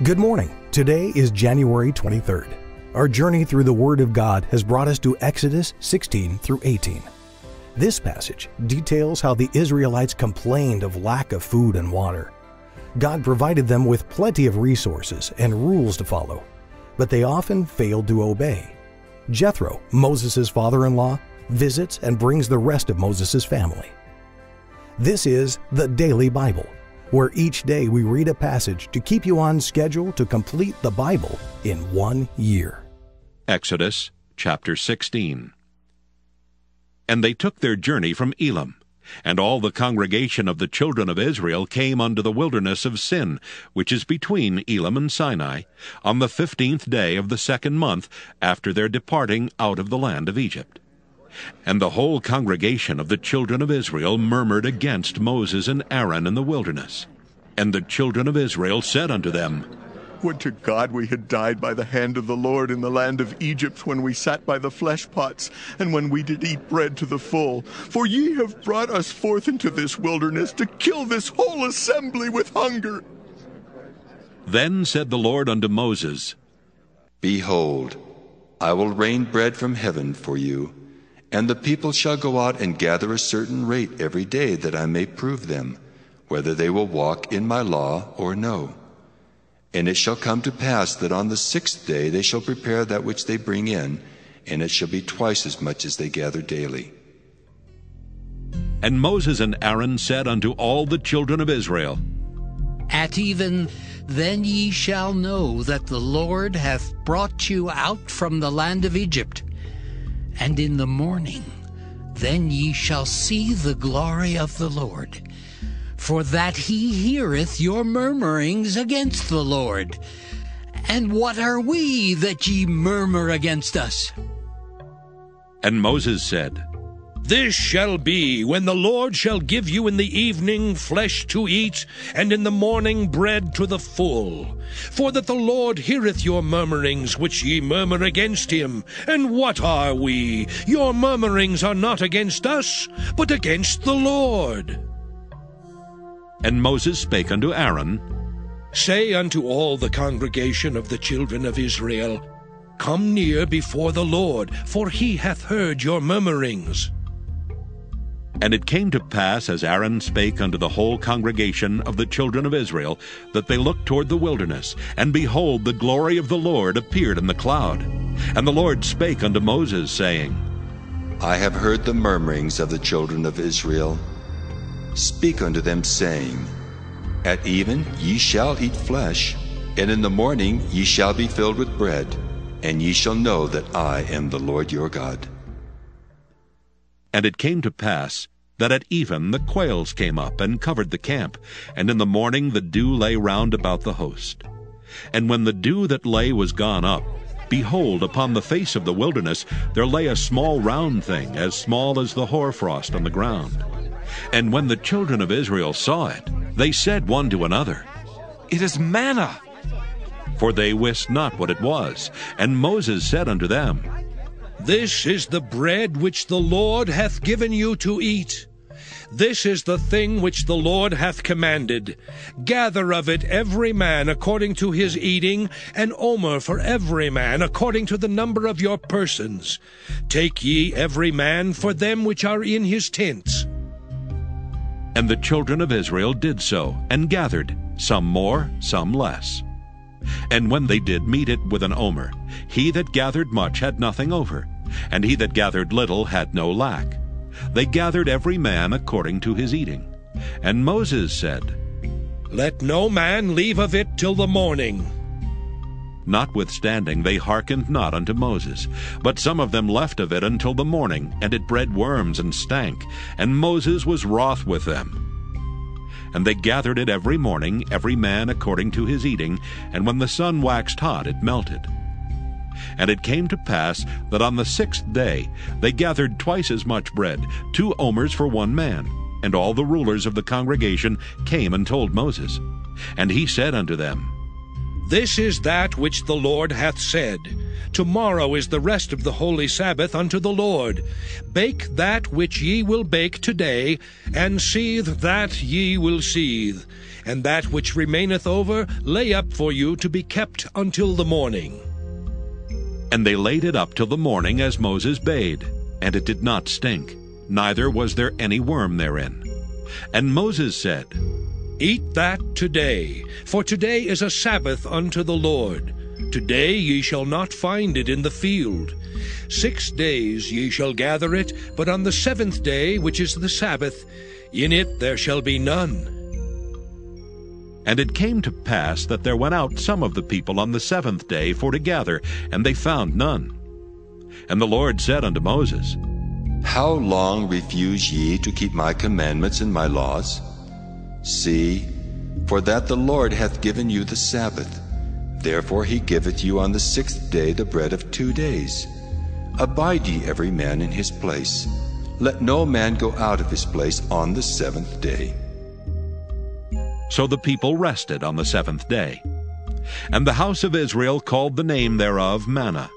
Good morning. Today is January 23rd. Our journey through the Word of God has brought us to Exodus 16 through 18. This passage details how the Israelites complained of lack of food and water. God provided them with plenty of resources and rules to follow, but they often failed to obey. Jethro, Moses' father-in-law, visits and brings the rest of Moses' family. This is the Daily Bible, where each day we read a passage to keep you on schedule to complete the Bible in 1 year. Exodus chapter 16. And they took their journey from Elim, and all the congregation of the children of Israel came unto the wilderness of Sin, which is between Elim and Sinai, on the 15th day of the 2nd month after their departing out of the land of Egypt. And the whole congregation of the children of Israel murmured against Moses and Aaron in the wilderness. And the children of Israel said unto them, Would to God we had died by the hand of the Lord in the land of Egypt, when we sat by the flesh pots, and when we did eat bread to the full. For ye have brought us forth into this wilderness to kill this whole assembly with hunger. Then said the Lord unto Moses, Behold, I will rain bread from heaven for you, and the people shall go out and gather a certain rate every day, that I may prove them, whether they will walk in my law or no. And it shall come to pass that on the 6th day they shall prepare that which they bring in, and it shall be twice as much as they gather daily. And Moses and Aaron said unto all the children of Israel, At even then ye shall know that the Lord hath brought you out from the land of Egypt. And in the morning then ye shall see the glory of the Lord, for that he heareth your murmurings against the Lord. And what are we that ye murmur against us? And Moses said, This shall be when the Lord shall give you in the evening flesh to eat, and in the morning bread to the full. For that the Lord heareth your murmurings which ye murmur against him. And what are we? Your murmurings are not against us, but against the Lord. And Moses spake unto Aaron, Say unto all the congregation of the children of Israel, Come near before the Lord, for he hath heard your murmurings. And it came to pass, as Aaron spake unto the whole congregation of the children of Israel, that they looked toward the wilderness, and behold, the glory of the Lord appeared in the cloud. And the Lord spake unto Moses, saying, I have heard the murmurings of the children of Israel. Speak unto them, saying, At even ye shall eat flesh, and in the morning ye shall be filled with bread, and ye shall know that I am the Lord your God. And it came to pass, that at even the quails came up and covered the camp, and in the morning the dew lay round about the host. And when the dew that lay was gone up, behold, upon the face of the wilderness there lay a small round thing, as small as the hoarfrost on the ground. And when the children of Israel saw it, they said one to another, It is manna. For they wist not what it was. And Moses said unto them, This is the bread which the Lord hath given you to eat. This is the thing which the Lord hath commanded. Gather of it every man according to his eating, an omer for every man according to the number of your persons. Take ye every man for them which are in his tents. And the children of Israel did so, and gathered, some more, some less. And when they did meet it with an omer, he that gathered much had nothing over, and he that gathered little had no lack. They gathered every man according to his eating. And Moses said, Let no man leave of it till the morning. Notwithstanding they hearkened not unto Moses, but some of them left of it until the morning, and it bred worms and stank, and Moses was wroth with them. And they gathered it every morning, every man according to his eating, and when the sun waxed hot, it melted. And it came to pass that on the 6th day they gathered twice as much bread, 2 omers for one man. And all the rulers of the congregation came and told Moses. And he said unto them, This is that which the Lord hath said. Tomorrow is the rest of the holy Sabbath unto the Lord. Bake that which ye will bake today, and seethe that ye will seethe. And that which remaineth over lay up for you to be kept until the morning. And they laid it up till the morning as Moses bade, and it did not stink, neither was there any worm therein. And Moses said, Eat that today, for today is a Sabbath unto the Lord. Today ye shall not find it in the field. 6 days ye shall gather it, but on the 7th day, which is the Sabbath, in it there shall be none. And it came to pass that there went out some of the people on the 7th day for to gather, and they found none. And the Lord said unto Moses, How long refuse ye to keep my commandments and my laws? See, for that the Lord hath given you the Sabbath. Therefore he giveth you on the 6th day the bread of 2 days. Abide ye every man in his place. Let no man go out of his place on the 7th day. So the people rested on the 7th day. And the house of Israel called the name thereof manna.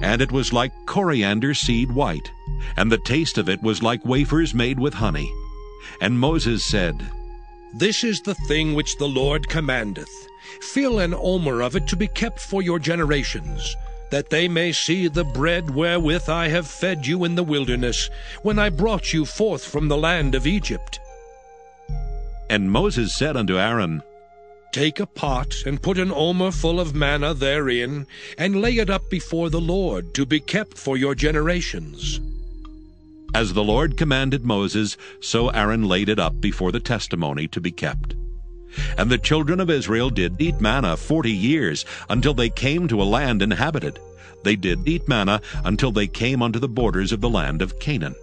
And it was like coriander seed white, and the taste of it was like wafers made with honey. And Moses said, This is the thing which the Lord commandeth. Fill an omer of it to be kept for your generations, that they may see the bread wherewith I have fed you in the wilderness, when I brought you forth from the land of Egypt. And Moses said unto Aaron, Take a pot, and put an omer full of manna therein, and lay it up before the Lord, to be kept for your generations. As the Lord commanded Moses, so Aaron laid it up before the testimony to be kept. And the children of Israel did eat manna 40 years, until they came to a land inhabited. They did eat manna until they came unto the borders of the land of Canaan.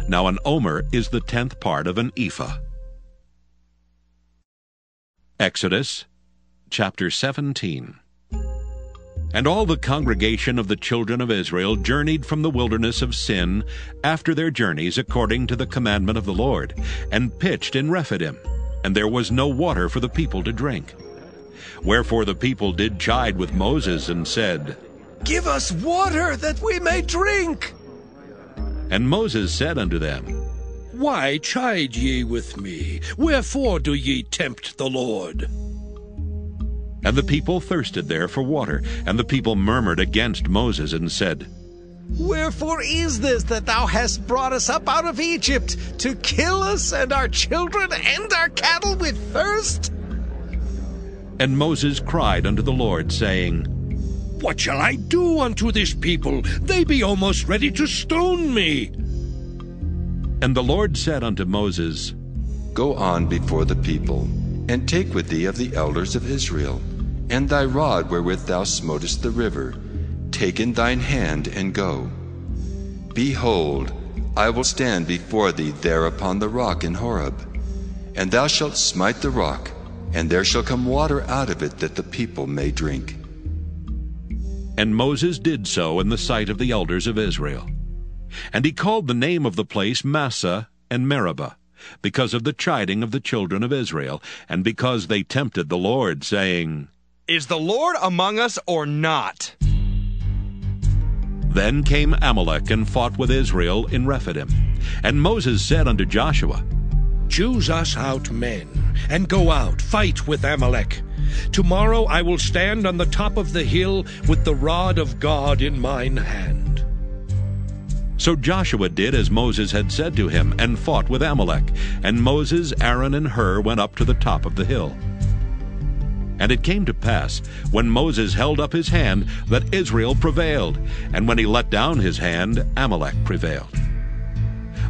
Now an omer is the 10th part of an ephah. Exodus chapter 17. And all the congregation of the children of Israel journeyed from the wilderness of Sin after their journeys according to the commandment of the Lord, and pitched in Rephidim, and there was no water for the people to drink. Wherefore the people did chide with Moses, and said, Give us water that we may drink. And Moses said unto them, Why chide ye with me? Wherefore do ye tempt the Lord? And the people thirsted there for water, and the people murmured against Moses, and said, Wherefore is this that thou hast brought us up out of Egypt, to kill us and our children and our cattle with thirst? And Moses cried unto the Lord, saying, What shall I do unto this people? They be almost ready to stone me. And the Lord said unto Moses, Go on before the people, and take with thee of the elders of Israel, and thy rod wherewith thou smotest the river, take in thine hand, and go. Behold, I will stand before thee there upon the rock in Horeb, and thou shalt smite the rock, and there shall come water out of it, that the people may drink. And Moses did so in the sight of the elders of Israel. And he called the name of the place Massah and Meribah, because of the chiding of the children of Israel, and because they tempted the Lord, saying, Is the Lord among us or not? Then came Amalek and fought with Israel in Rephidim. And Moses said unto Joshua, Choose us out men, and go out, fight with Amalek. Tomorrow I will stand on the top of the hill with the rod of God in mine hand. So Joshua did as Moses had said to him, and fought with Amalek. And Moses, Aaron, and Hur went up to the top of the hill. And it came to pass, when Moses held up his hand, that Israel prevailed, and when he let down his hand, Amalek prevailed.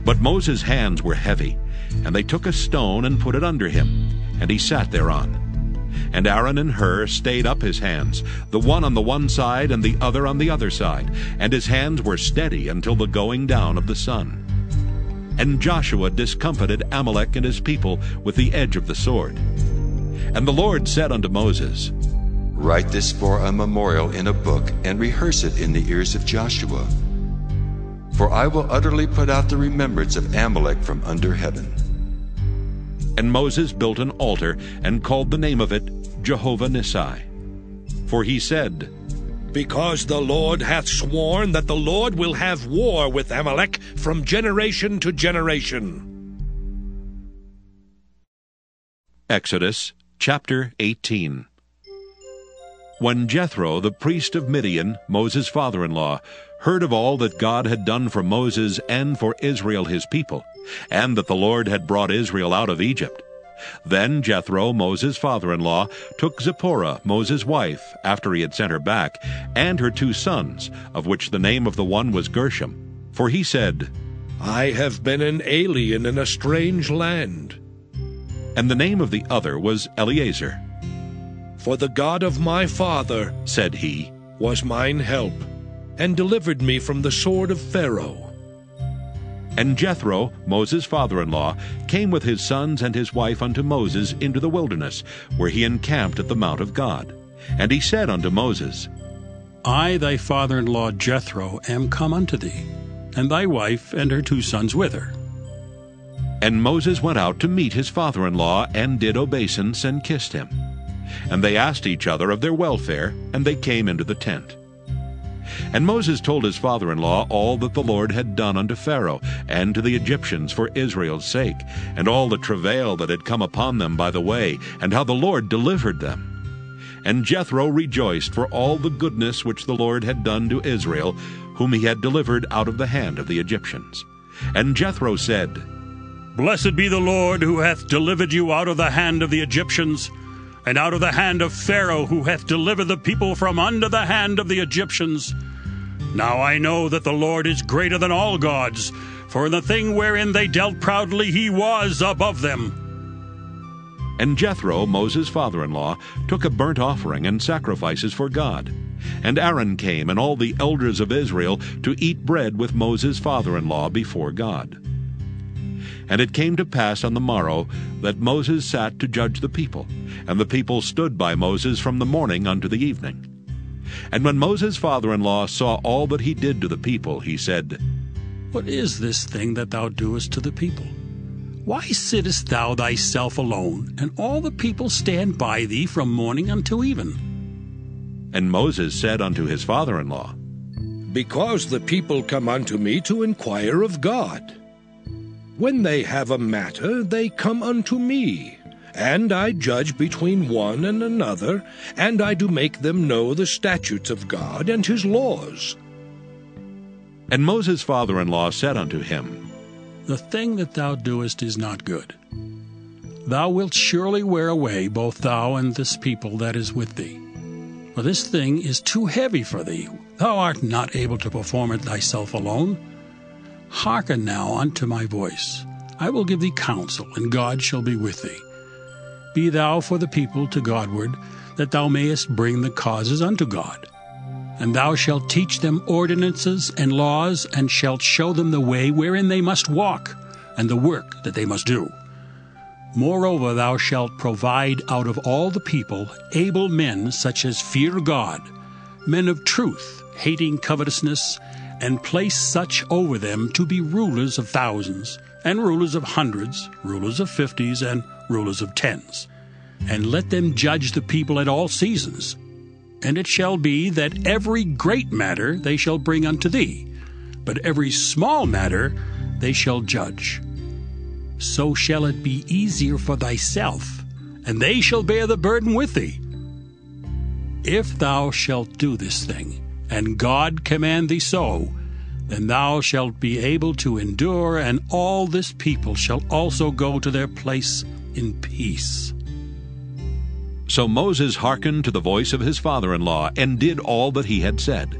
But Moses' hands were heavy, and they took a stone and put it under him, and he sat thereon. And Aaron and Hur stayed up his hands, the one on the one side and the other on the other side, and his hands were steady until the going down of the sun. And Joshua discomfited Amalek and his people with the edge of the sword. And the Lord said unto Moses, Write this for a memorial in a book, and rehearse it in the ears of Joshua. For I will utterly put out the remembrance of Amalek from under heaven. And Moses built an altar, and called the name of it Jehovah Nissi. For he said, Because the Lord hath sworn that the Lord will have war with Amalek from generation to generation. Exodus chapter 18. When Jethro, the priest of Midian, Moses' father-in-law, heard of all that God had done for Moses and for Israel his people, and that the Lord had brought Israel out of Egypt, then Jethro, Moses' father-in-law, took Zipporah, Moses' wife, after he had sent her back, and her 2 sons, of which the name of the one was Gershom. For he said, I have been an alien in a strange land. And the name of the other was Eleazar. For the God of my father, said he, was mine help, and delivered me from the sword of Pharaoh. And Jethro, Moses' father-in-law, came with his sons and his wife unto Moses into the wilderness, where he encamped at the mount of God. And he said unto Moses, I, thy father-in-law Jethro, am come unto thee, and thy wife and her 2 sons with her. And Moses went out to meet his father-in-law, and did obeisance, and kissed him. And they asked each other of their welfare, and they came into the tent. And Moses told his father-in-law all that the Lord had done unto Pharaoh and to the Egyptians for Israel's sake, and all the travail that had come upon them by the way, and how the Lord delivered them. And Jethro rejoiced for all the goodness which the Lord had done to Israel, whom he had delivered out of the hand of the Egyptians. And Jethro said, Blessed be the Lord, who hath delivered you out of the hand of the Egyptians, and out of the hand of Pharaoh, who hath delivered the people from under the hand of the Egyptians. Now I know that the Lord is greater than all gods, for in the thing wherein they dealt proudly he was above them. And Jethro, Moses' father-in-law, took a burnt offering and sacrifices for God. And Aaron came, and all the elders of Israel, to eat bread with Moses' father-in-law before God. And it came to pass on the morrow that Moses sat to judge the people, and the people stood by Moses from the morning unto the evening. And when Moses' father-in-law saw all that he did to the people, he said, What is this thing that thou doest to the people? Why sittest thou thyself alone, and all the people stand by thee from morning until even? And Moses said unto his father-in-law, Because the people come unto me to inquire of God. When they have a matter, they come unto me, and I judge between one and another, and I do make them know the statutes of God and his laws. And Moses' father-in-law said unto him, The thing that thou doest is not good. Thou wilt surely wear away both thou and this people that is with thee. For this thing is too heavy for thee. Thou art not able to perform it thyself alone. Hearken now unto my voice. I will give thee counsel, and God shall be with thee. Be thou for the people to Godward, that thou mayest bring the causes unto God. And thou shalt teach them ordinances and laws, and shalt show them the way wherein they must walk, and the work that they must do. Moreover, thou shalt provide out of all the people able men such as fear God, men of truth, hating covetousness, and place such over them to be rulers of thousands, and rulers of hundreds, rulers of 50s, and rulers of 10s. And let them judge the people at all seasons. And it shall be that every great matter they shall bring unto thee, but every small matter they shall judge. So shall it be easier for thyself, and they shall bear the burden with thee. If thou shalt do this thing, and God command thee so, then thou shalt be able to endure, and all this people shall also go to their place in peace. So Moses hearkened to the voice of his father-in-law, and did all that he had said.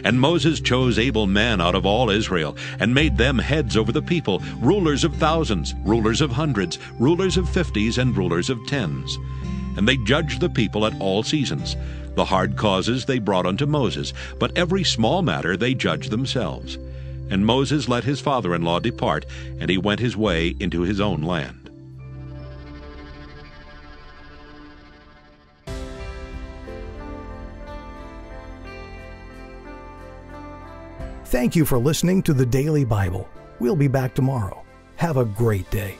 And Moses chose able men out of all Israel, and made them heads over the people, rulers of thousands, rulers of hundreds, rulers of 50s, and rulers of 10s. And they judged the people at all seasons. The hard causes they brought unto Moses, but every small matter they judged themselves. And Moses let his father-in-law depart, and he went his way into his own land. Thank you for listening to the Daily Bible. We'll be back tomorrow. Have a great day.